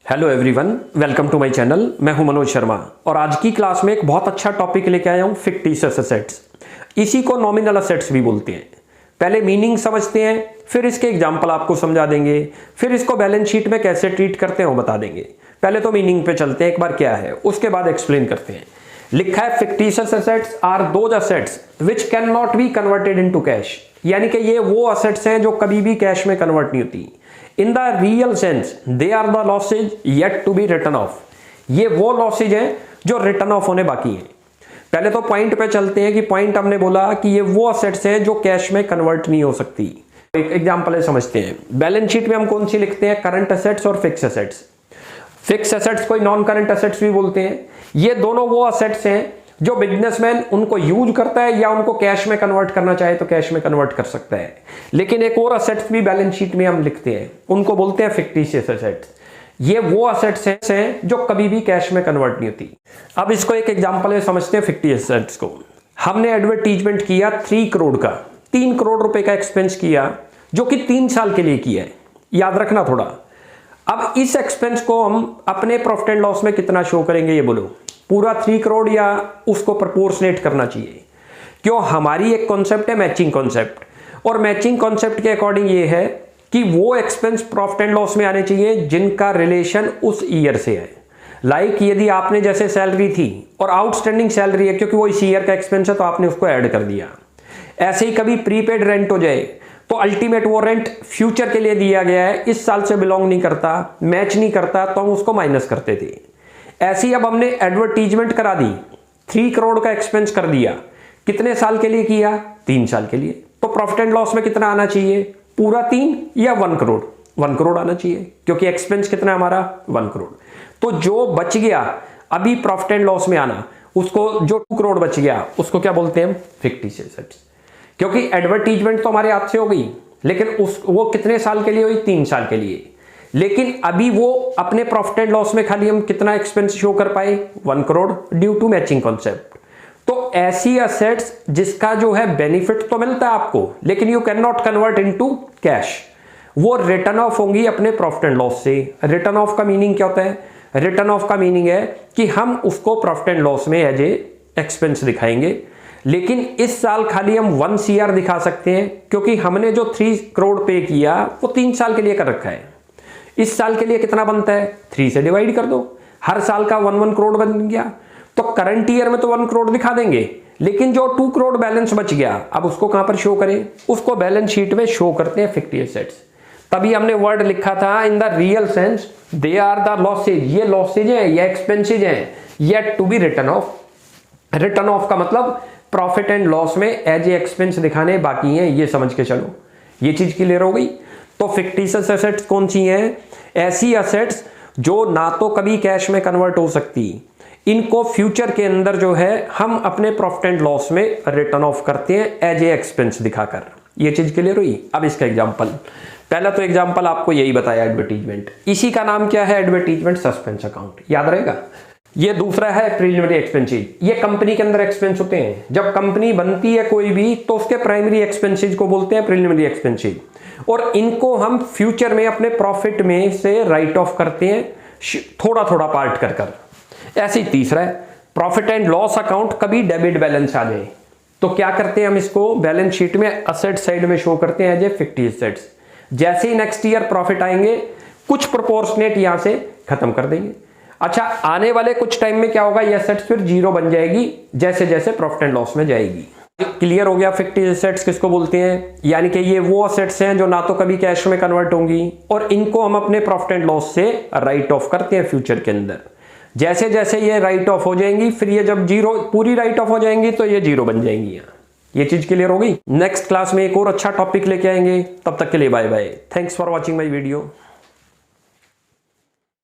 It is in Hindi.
Hello everyone, welcome to my channel. मैं हूं मनोज शर्मा और आज की क्लास में एक बहुत अच्छा टॉपिक लेके आया हूं, फिक्टिशियस एसेट्स। इसी को नॉमिनल एसेट्स भी बोलते हैं। पहले मीनिंग समझते हैं, फिर इसके एग्जांपल आपको समझा देंगे, फिर इसको बैलेंस शीट में कैसे ट्रीट करते हैं वो बता देंगे। पहले तो मीनिंग पे चलते हैं एक बार क्या है, उसके बाद एक्सप्लेन करते हैं। लिखा है fictitious assets are those assets which can not be converted into cash, यानी कि ये वो एसेट्स हैं जो कभी भी कैश में कन्वर्ट नहीं होती। In the real sense they are the losses yet to be return off, ये वो लॉसेज हैं जो रिटर्न ऑफ होने बाकी हैं। पहले तो पॉइंट पे चलते हैं कि पॉइंट हमने बोला कि ये वो एसेट्स हैं जो कैश में कन्वर्ट नहीं हो सकती। एक एग्जांपल है, समझते हैं। बैलेंस शीट में हम कौन सी लिखते हैं, करंट एसेट्स और फिक्स एसेट्स। फिक्स एसेट्स को नॉन करंट एसेट्स भी बोलते हैं। ये दोनों वो एसेट्स हैं जो बिजनेसमैन उनको यूज करता है या उनको कैश में कन्वर्ट करना चाहे तो कैश में कन्वर्ट कर सकता है। लेकिन एक और एसेट्स भी बैलेंस शीट में हम लिखते हैं, उनको बोलते हैं फिक्टिशियस एसेट्स। ये वो एसेट्स हैं जो कभी भी कैश में कन्वर्ट नहीं होती। अब इसको एक एग्जांपल में समझते हैं फिक्टिशियस एसेट्स को। हमने एडवर्टीजमेंट किया 3 करोड़ का, 3 करोड़ रुपए का एक्सपेंस किया जो कि 3 साल के लिए किया है, याद रखना थोड़ा। अब इस एक्सपेंस को हम अपने प्रॉफिट एंड लॉस में कितना शो करेंगे, ये बोलो। पूरा 3 करोड़ या उसको प्रोपोर्शनेट करना चाहिए। क्यों? हमारी एक कॉन्सेप्ट है मैचिंग कॉन्सेप्ट, और मैचिंग कॉन्सेप्ट के अकॉर्डिंग ये है कि वो एक्सपेंस प्रॉफिट एंड लॉस में आने चाहिए जिनका रिलेशन उस ईयर से है। लाइक यदि आपने जैसे सैलरी थी और आउटस्टैंडिंग सैलरी है क्योंकि वो इस ईयर का एक्सपेंस है तो आपने उसको ऐड कर दिया। ऐसे ही कभी प्रीपेड रेंट हो जाए तो अल्टीमेट वो रेंट फ्यूचर के लिए दिया गया है, इस साल से बिलोंग नहीं करता, मैच नहीं करता, तो हम उसको माइनस करते थे। ऐसे ही अब हमने एडवर्टीजमेंट करा दी, 3 करोड़ का एक्सपेंस कर दिया। कितने साल के लिए किया? 3 साल के लिए। तो प्रॉफिट एंड लॉस में कितना आना चाहिए? पूरा 3 या 1 करोड़? 1 करोड़ आना चाहिए क्योंकि एक्सपेंस कितना है हमारा? 1 करोड़। तो जो बच गया अभी प्रॉफिट एंड लॉस में आना, उसको जो 2 करोड़ बच गया उसको क्या बोलते हैं? Fictitious assets. क्योंकि एडवर्टीजमेंट तो हमारे हाथ से हो गई, लेकिन वो कितने साल के लिए हुई? 3 साल के लिए। लेकिन अभी वो अपने प्रॉफिट एंड लॉस में खाली हम कितना एक्सपेंस शो कर पाए? 1 crore, due to matching concept. तो ऐसी एसेट्स जिसका जो है बेनिफिट तो मिलता है आपको, लेकिन you can not convert into cash, वो रिटर्न ऑफ होंगी अपने प्रॉफिट एंड लॉस से। रिटर्न ऑफ का मीनिंग क्या होता है? रिटर्न ऑफ का मीनिंग है कि हम उसको प्रॉफिट एंड लॉस में एज ए एक्सपेंस दिखाएंगे, लेकिन इस साल खाली हम 1 CR दिखा सकते हैं क्योंकि हमने जो 3 करोड़ पे किया वो 3 साल के लिए कर रखा है। इस साल के लिए कितना बनता है? 3 से डिवाइड कर दो, हर साल का 1 करोड़ बन गया। तो करंट ईयर में तो 1 करोड़ दिखा देंगे, लेकिन जो 2 करोड़ बैलेंस बच गया अब उसको कहां पर शो करें? उसको बैलेंस शीट में शो करते हैं फिक्टिशियस एसेट्स। तभी हमने वर्ड लिखा था in the real sense they are the losses, ये लॉसेज हैं, ये एक्सपेंसेज हैं, yet to be return off. Return off का मतलब प्रॉफिट एंड लॉस में एज ए एक्सपेंस दिखाने बाकी हैं, ये समझ के चलो। ये चीज क्लियर हो गई? तो फिक्टिशियस एसेट्स कौन सी हैं? ऐसी एसेट्स जो ना तो कभी कैश में कन्वर्ट हो सकती, इनको फ्यूचर के अंदर जो है हम अपने प्रॉफिट एंड लॉस में रिटर्न ऑफ करते हैं एज ए एक्सपेंस दिखाकर। ये चीज क्लियर हुई? अब इसका एग्जांपल, पहला तो एग्जांपल आपको यही बताया एडवर्टीजमेंट। इसी का नाम क्या है? एडवर्टीजमेंट सस्पेंस अकाउंट, याद रहेगा। ये दूसरा है प्रीलिमिनरी एक्सपेंसेस। ये कंपनी के अंदर एक्सपेंस होते हैं। जब कंपनी बनती है कोई भी तो उसके प्राइमरी एक्सपेंसेस को बोलते हैं प्रीलिमिनरी एक्सपेंसेस, और इनको हम फ्यूचर में अपने प्रॉफिट में से राइट ऑफ करते हैं थोड़ा थोड़ा पार्ट कर कर। ऐसे ही तीसरा है प्रॉफिट एंड लॉस अकाउंट। कभी डेबिट बैलेंस आ जाए तो क्या करते हैं हम? इसको बैलेंस शीट में असेट साइड में शो करते हैं एज ए फिक्टिशियस एसेट्स। जैसे ही नेक्स्ट ईयर प्रॉफिट आएंगे कुछ प्रोपोर्शनेट यहां से खत्म कर देंगे। अच्छा, आने वाले कुछ टाइम में क्या होगा? ये एसेट्स फिर 0 बन जाएगी जैसे जैसे प्रॉफिट एंड लॉस में जाएगी। क्लियर हो गया फिक्टिशियस एसेट्स किसको बोलते हैं? यानी कि ये वो एसेट्स हैं जो ना तो कभी कैश में कन्वर्ट होंगी और इनको हम अपने प्रॉफिट एंड लॉस से राइट ऑफ करते हैं फ्यूचर के अंदर। जैसे जैसे ये राइट ऑफ हो जाएंगी, फिर ये जब 0 पूरी राइट ऑफ हो जाएंगी तो ये 0 बन जाएंगी। यहाँ ये चीज क्लियर हो गई? नेक्स्ट क्लास में एक और अच्छा टॉपिक लेके आएंगे, तब तक के लिए bye bye. Thanks for watching my video.